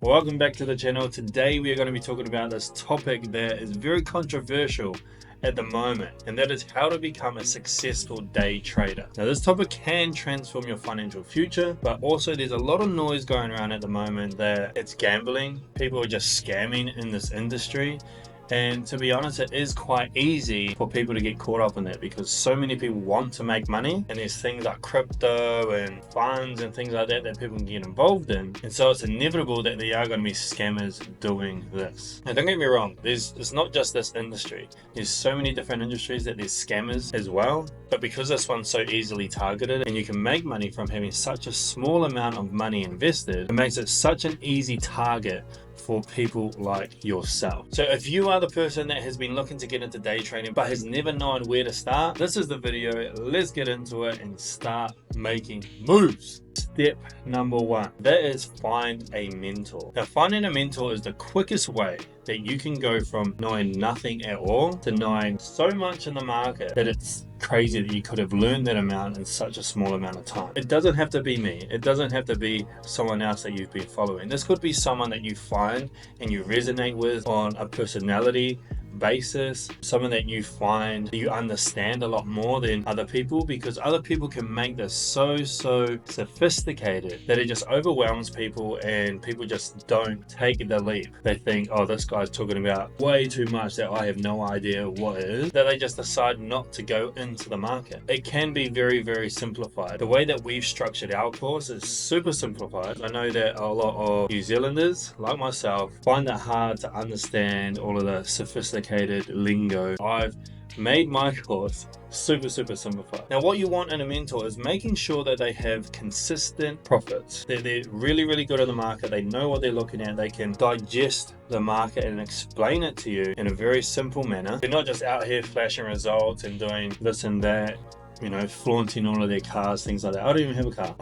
Welcome back to the channel. Today we are going to be talking about this topic that is very controversial at the moment, and that is how to become a successful day trader. Now this topic can transform your financial future, but also there's a lot of noise going around at the moment that it's gambling. People are just scamming in this industry. And to be honest, it is quite easy for people to get caught up in that because so many people want to make money, and there's things like crypto and funds and things like that that people can get involved in. And so it's inevitable that there are going to be scammers doing this. And don't get me wrong, it's not just this industry. There's so many different industries that there's scammers as well. But because this one's so easily targeted and you can make money from having such a small amount of money invested, it makes it such an easy target for people like yourself. So if you are the person that has been looking to get into day trading but has never known where to start, this is the video. Let's get into it and start making moves. Step number one, that is find a mentor. Now finding a mentor is the quickest way that you can go from knowing nothing at all to knowing so much in the market that it's crazy that you could have learned that amount in such a small amount of time. It doesn't have to be me. It doesn't have to be someone else that you've been following. This could be someone that you find and you resonate with on a personality basis, someone that you find you understand a lot more than other people, because other people can make this so sophisticated that it just overwhelms people and people just don't take the leap. They think, oh, this guy's talking about way too much that I have no idea what it is, that they just decide not to go into the market. It can be very simplified. The way that we've structured our course is super simplified. I know that a lot of New Zealanders like myself find it hard to understand all of the sophisticated lingo. I've made my course super simplified. Now what you want in a mentor is making sure that they have consistent profits, that they're really good in the market, they know what they're looking at, they can digest the market and explain it to you in a very simple manner. They're not just out here flashing results and doing this and that, you know, flaunting all of their cars, things like that. I don't even have a car.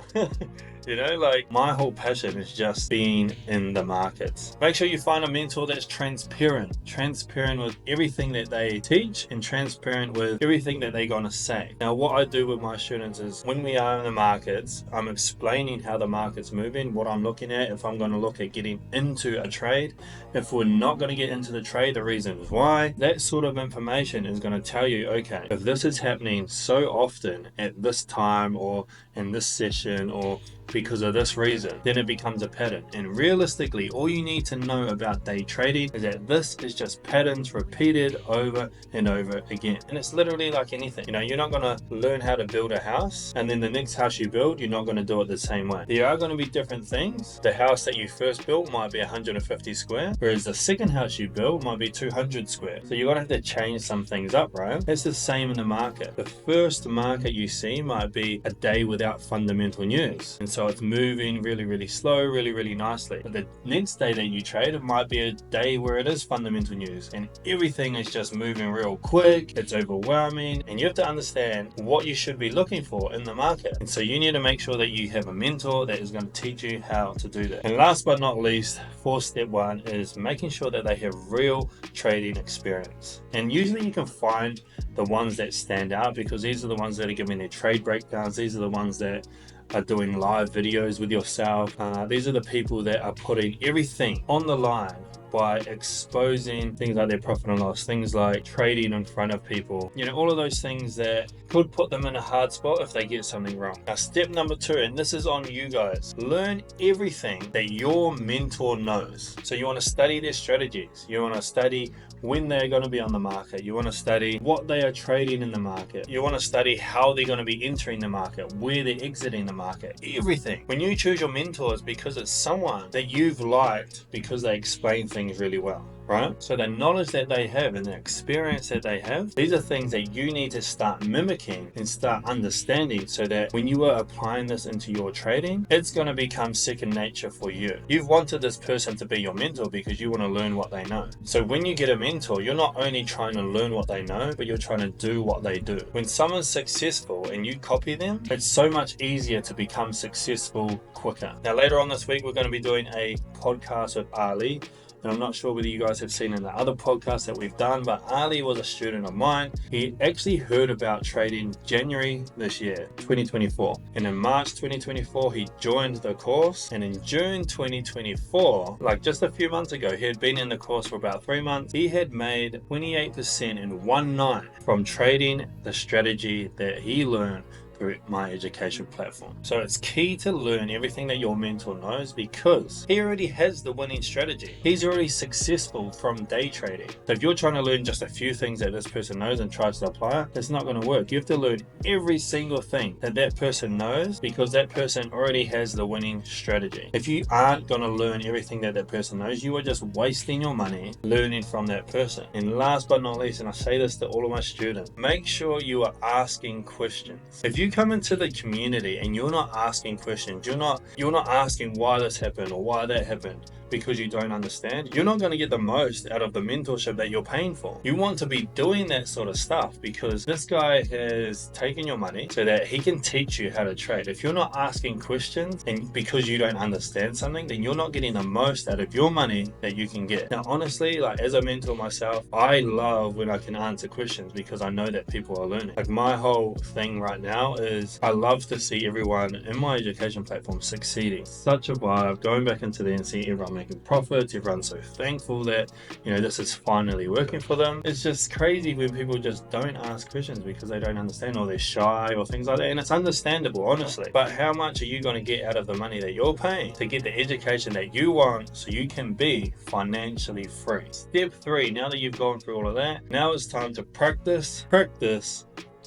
You know, like my whole passion is just being in the markets. Make sure you find a mentor that's transparent with everything that they teach and transparent with everything that they're gonna say. Now, what I do with my students is when we are in the markets, I'm explaining how the market's moving, what I'm looking at, if I'm gonna look at getting into a trade, if we're not gonna get into the trade, the reasons why. That sort of information is gonna tell you, okay, if this is happening so often at this time or in this session or because of this reason, then it becomes a pattern. And realistically, all you need to know about day trading is that this is just patterns repeated over and over again. And it's literally like anything. You know, you're not going to learn how to build a house and then the next house you build, you're not going to do it the same way. There are going to be different things. The house that you first built might be 150 square, whereas the second house you build might be 200 square. So you're going to have to change some things up, right? It's the same in the market. The first market you see might be a day without fundamental news. And so it's moving really slow, really nicely. But the next day that you trade, it might be a day where it is fundamental news and everything is just moving real quick. It's overwhelming, and you have to understand what you should be looking for in the market. And so you need to make sure that you have a mentor that is going to teach you how to do that. And last but not least, for step one, is making sure that they have real trading experience. And usually you can find the ones that stand out because these are the ones that are giving their trade breakdowns. These are the ones that are doing live videos with yourself. These are the people that are putting everything on the line by exposing things like their profit and loss, things like trading in front of people, you know, all of those things that could put them in a hard spot if they get something wrong. Now step number two, and this is on you guys, learn everything that your mentor knows. So you want to study their strategies, you want to study when they're going to be on the market, you want to study what they are trading in the market, you want to study how they're going to be entering the market, where they're exiting the market, everything. When you choose your mentors, because it's someone that you've liked because they explain things really well, right? So the knowledge that they have and the experience that they have, these are things that you need to start mimicking and start understanding so that when you are applying this into your trading, it's going to become second nature for you. You've wanted this person to be your mentor because you want to learn what they know. So when you get a mentor, you're not only trying to learn what they know, but you're trying to do what they do. When someone's successful and you copy them, it's so much easier to become successful quicker. Now later on this week, we're going to be doing a podcast with Ali And I'm not sure whether you guys have seen in the other podcasts that we've done, but Ali was a student of mine. He actually heard about trading January this year, 2024. And in March 2024, he joined the course. And in June 2024, like just a few months ago, he had been in the course for about 3 months. He had made 28% in one night from trading the strategy that he learned through my education platform. So it's key to learn everything that your mentor knows, because he already has the winning strategy. He's already successful from day trading. So if you're trying to learn just a few things that this person knows and tries to apply it, it's not going to work. You have to learn every single thing that that person knows, because that person already has the winning strategy. If you aren't going to learn everything that that person knows, you are just wasting your money learning from that person. And last but not least, and I say this to all of my students, make sure you are asking questions. If you come into the community and you're not asking questions, you're not asking why this happened or why that happened, because you don't understand, you're not going to get the most out of the mentorship that you're paying for. You want to be doing that sort of stuff, because this guy has taken your money so that he can teach you how to trade. If you're not asking questions and because you don't understand something, then you're not getting the most out of your money that you can get. Now, honestly, like as a mentor myself, I love when I can answer questions, because I know that people are learning. Like my whole thing right now is I love to see everyone in my education platform succeeding. Such a vibe going back into there and seeing everyone making profits, everyone's so thankful that, you know, this is finally working for them. It's just crazy when people just don't ask questions because they don't understand, or they're shy or things like that, and it's understandable, honestly. But how much are you going to get out of the money that you're paying to get the education that you want so you can be financially free? Step 3, now that you've gone through all of that, now it's time to practice,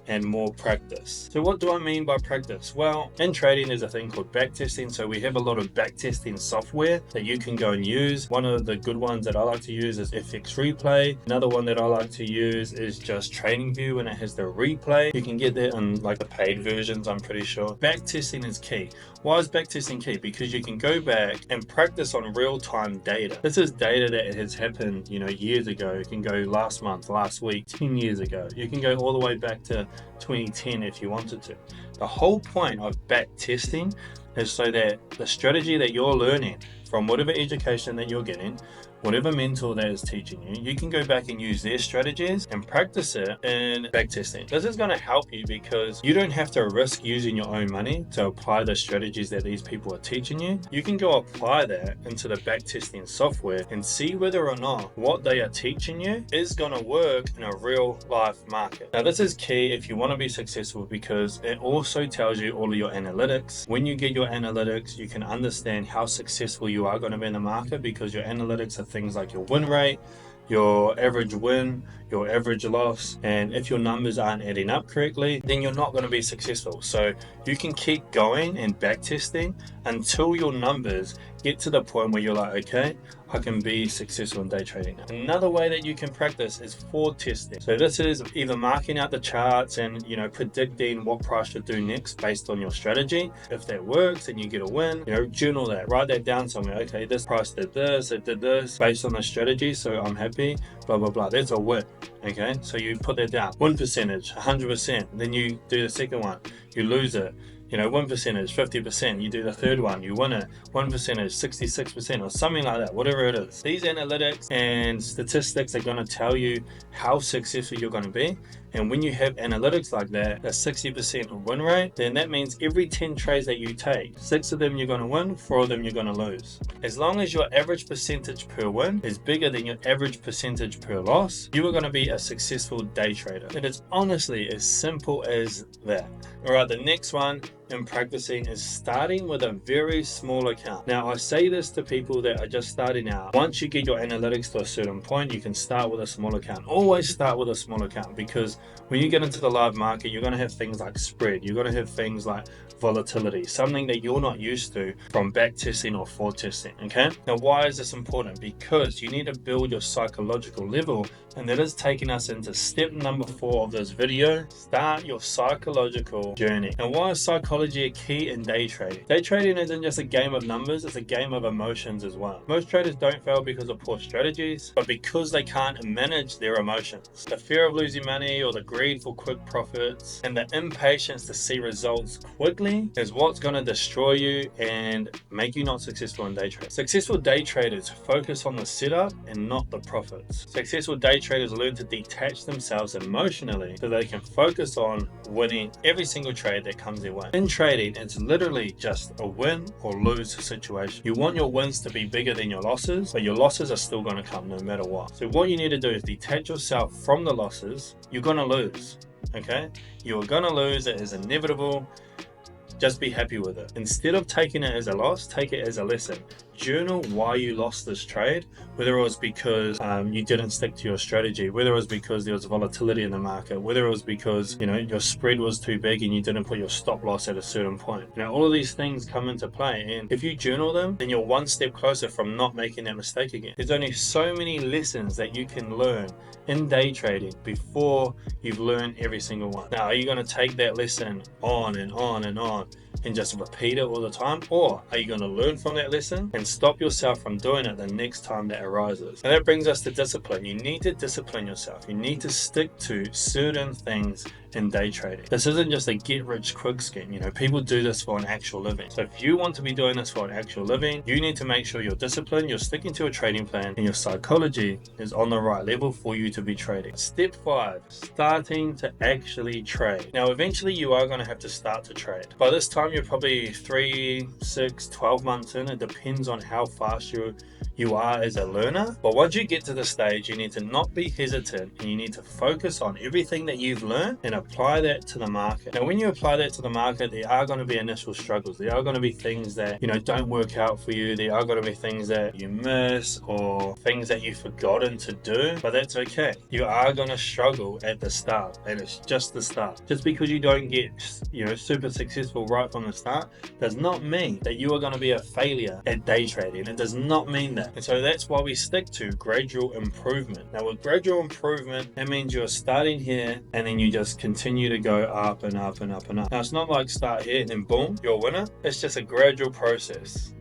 and more practice. So what do I mean by practice? Well, in trading there's a thing called backtesting. So we have a lot of backtesting software that you can go and use. One of the good ones that I like to use is FX Replay. Another one that I like to use is just TradingView, and it has the replay. You can get that in like the paid versions, I'm pretty sure. Backtesting is key. Why is backtesting key? Because you can go back and practice on real-time data. This is data that has happened, you know, years ago. You can go last month, last week, 10 years ago. You can go all the way back to 2010 if you wanted to. The whole point of back testing is so that the strategy that you're learning from whatever education that you're getting, whatever mentor that is teaching you, you can go back and use their strategies and practice it in backtesting. This is going to help you because you don't have to risk using your own money to apply the strategies that these people are teaching you. You can go apply that into the backtesting software and see whether or not what they are teaching you is going to work in a real life market. Now, this is key if you want to be successful, because it also tells you all of your analytics. When you get your analytics, you can understand how successful you are going to be in the market, because your analytics are things like your win rate, your average win, your average loss, and if your numbers aren't adding up correctly, then you're not going to be successful. So you can keep going and backtesting until your numbers get to the point where you're like, okay, I can be successful in day trading now. Another way that you can practice is forward testing. So this is either marking out the charts and, you know, predicting what price should do next based on your strategy. If that works and you get a win, you know, journal that, write that down somewhere. Okay, this price did this, it did this based on the strategy, so I'm happy, blah, blah, blah. That's a win. Okay, so you put that down. Win percentage, 100%. Then you do the second one, you lose it. You know, 1%, 50%, you do the third one, you win it. 1%, 66%, or something like that, whatever it is. These analytics and statistics are going to tell you how successful you're going to be. And when you have analytics like that, a 60% win rate, then that means every 10 trades that you take, 6 of them you're going to win, 4 of them you're going to lose. As long as your average percentage per win is bigger than your average percentage per loss, you are going to be a successful day trader. It is honestly as simple as that. All right, the next one in practicing is starting with a very small account. Now, I say this to people that are just starting out. Once you get your analytics to a certain point, you can start with a small account. Always start with a small account, because when you get into the live market, you're going to have things like spread. You're going to have things like volatility, something that you're not used to from back testing or forward testing. Okay, now why is this important? Because you need to build your psychological level, and that is taking us into step number 4 of this video. Start your psychological journey. And why is psychology psychology a key in day trading. Day trading isn't just a game of numbers, it's a game of emotions as well. Most traders don't fail because of poor strategies, but because they can't manage their emotions. The fear of losing money, or the greed for quick profits, and the impatience to see results quickly is what's going to destroy you and make you not successful in day trading. Successful day traders focus on the setup and not the profits. Successful day traders learn to detach themselves emotionally so they can focus on winning every single trade that comes their way. In trading, it's literally just a win or lose situation. You want your wins to be bigger than your losses, but your losses are still going to come no matter what. So what you need to do is detach yourself from the losses. You're going to lose, okay? You're going to lose. It is inevitable. Just be happy with it. Instead of taking it as a loss, take it as a lesson. Journal why you lost this trade, whether it was because you didn't stick to your strategy, whether it was because there was volatility in the market, whether it was because your spread was too big and you didn't put your stop loss at a certain point. All of these things come into play, and if you journal them, then you're one step closer from not making that mistake again. There's only so many lessons that you can learn in day trading before you've learned every single one. Now, are you going to take that lesson on and on and on and just repeat it all the time, or are you going to learn from that lesson and stop yourself from doing it the next time that arises? And that brings us to discipline. You need to discipline yourself. You need to stick to certain things in day trading. This isn't just a get rich quick scheme. People do this for an actual living. So if you want to be doing this for an actual living, you need to make sure you're disciplined, you're sticking to a trading plan, and your psychology is on the right level for you to be trading. Step 5, starting to actually trade. Now, eventually you are going to have to start to trade. By this time, you're probably 3, 6, 12 months in. It depends on how fast you are as a learner. But once you get to the stage, you need to not be hesitant, and you need to focus on everything that you've learned and apply that to the market. Now, when you apply that to the market, there are going to be initial struggles. There are going to be things that don't work out for you. There are going to be things that you miss, or things that you've forgotten to do, but that's okay. You are going to struggle at the start, and it's just the start. Just because you don't get super successful right from the start does not mean that you are going to be a failure at day trading. It does not mean that. And so that's why we stick to gradual improvement. Now, with gradual improvement, that means you're starting here and then you just continue to go up and up and up and up. Now, it's not like start here and then boom, you're a winner. It's just a gradual process.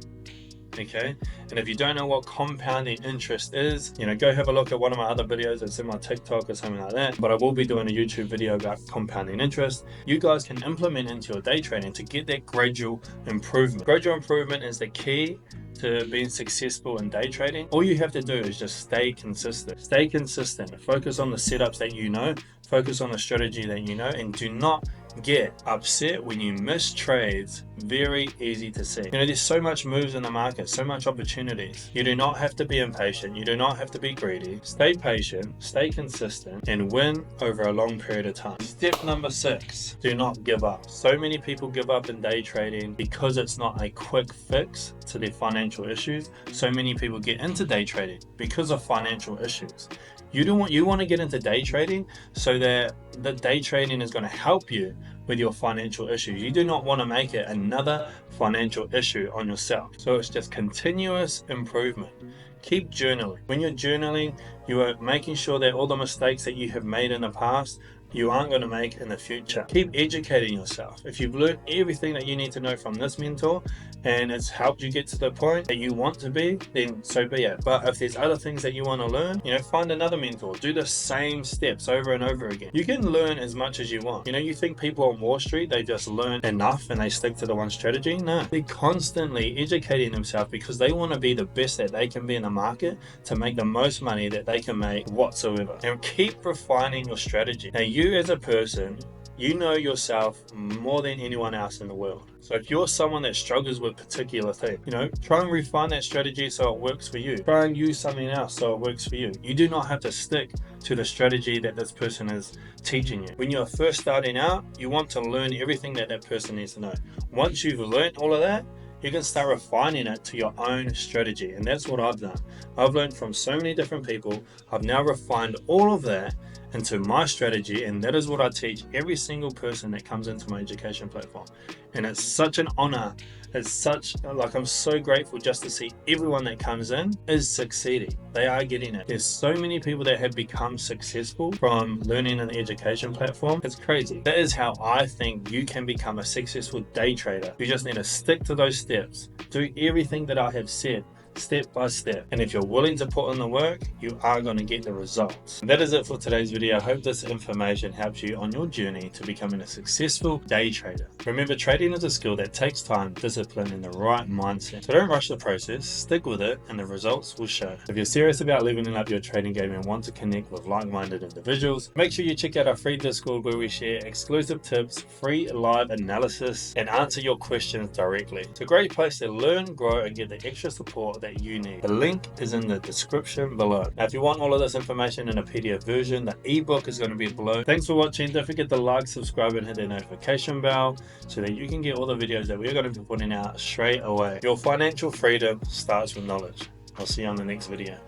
Okay, and if you don't know what compounding interest is, go have a look at one of my other videos. It's in my TikTok or something like that, but I will be doing a YouTube video about compounding interest. You guys can implement into your day trading to get that gradual improvement. Gradual improvement is the key to being successful in day trading. All you have to do is just stay consistent. Stay consistent. Focus on the setups that you know. Focus on the strategy that you know, and do not get upset when you miss trades. Very easy to see. There's so much moves in the market, so much opportunities. You do not have to be impatient. You do not have to be greedy. Stay patient, stay consistent, and win over a long period of time. Step number 6, do not give up. So many people give up in day trading because it's not a quick fix to their financial issues. So many people get into day trading because of financial issues. You want to get into day trading so that the day trading is going to help you with your financial issues. You do not want to make it another financial issue on yourself. So it's just continuous improvement. Keep journaling. When you're journaling, you are making sure that all the mistakes that you have made in the past, you aren't going to make in the future. Keep educating yourself. If you've learned everything that you need to know from this mentor and it's helped you get to the point that you want to be, then so be it. But if there's other things that you want to learn, find another mentor. Do the same steps over and over again. You can learn as much as you want. You think people on Wall Street, they just learn enough and they stick to the one strategy? No. They're constantly educating themselves because they want to be the best that they can be in the market to make the most money that they can make whatsoever. And keep refining your strategy. Now, you as a person, you know yourself more than anyone else in the world. So if you're someone that struggles with particular thing, try and refine that strategy so it works for you. Try and use something else so it works for you. You do not have to stick to the strategy that this person is teaching you. When you're first starting out, you want to learn everything that person needs to know. Once you've learned all of that, you can start refining it to your own strategy. And that's what I've done. I've learned from so many different people. I've now refined all of that, into my strategy, and that is what I teach every single person that comes into my education platform. And it's such an honor. It's such, like, I'm so grateful just to see everyone that comes in is succeeding. They are getting it. There's so many people that have become successful from learning an education platform. It's crazy. That is how I think you can become a successful day trader. You just need to stick to those steps. Do everything that I have said, step by step, and if you're willing to put in the work, you are going to get the results. And that is it for today's video. I hope this information helps you on your journey to becoming a successful day trader. Remember, trading is a skill that takes time, discipline, and the right mindset. So don't rush the process, stick with it, and the results will show. If you're serious about leveling up your trading game and want to connect with like-minded individuals, make sure you check out our free Discord where we share exclusive tips, free live analysis, and answer your questions directly. It's a great place to learn, grow, and get the extra support that you need. The link is in the description below. Now, if you want all of this information in a PDF version, the ebook is going to be below. Thanks for watching. Don't forget to like, subscribe, and hit the notification bell so that you can get all the videos that we're going to be putting out straight away. Your financial freedom starts with knowledge. I'll see you on the next video.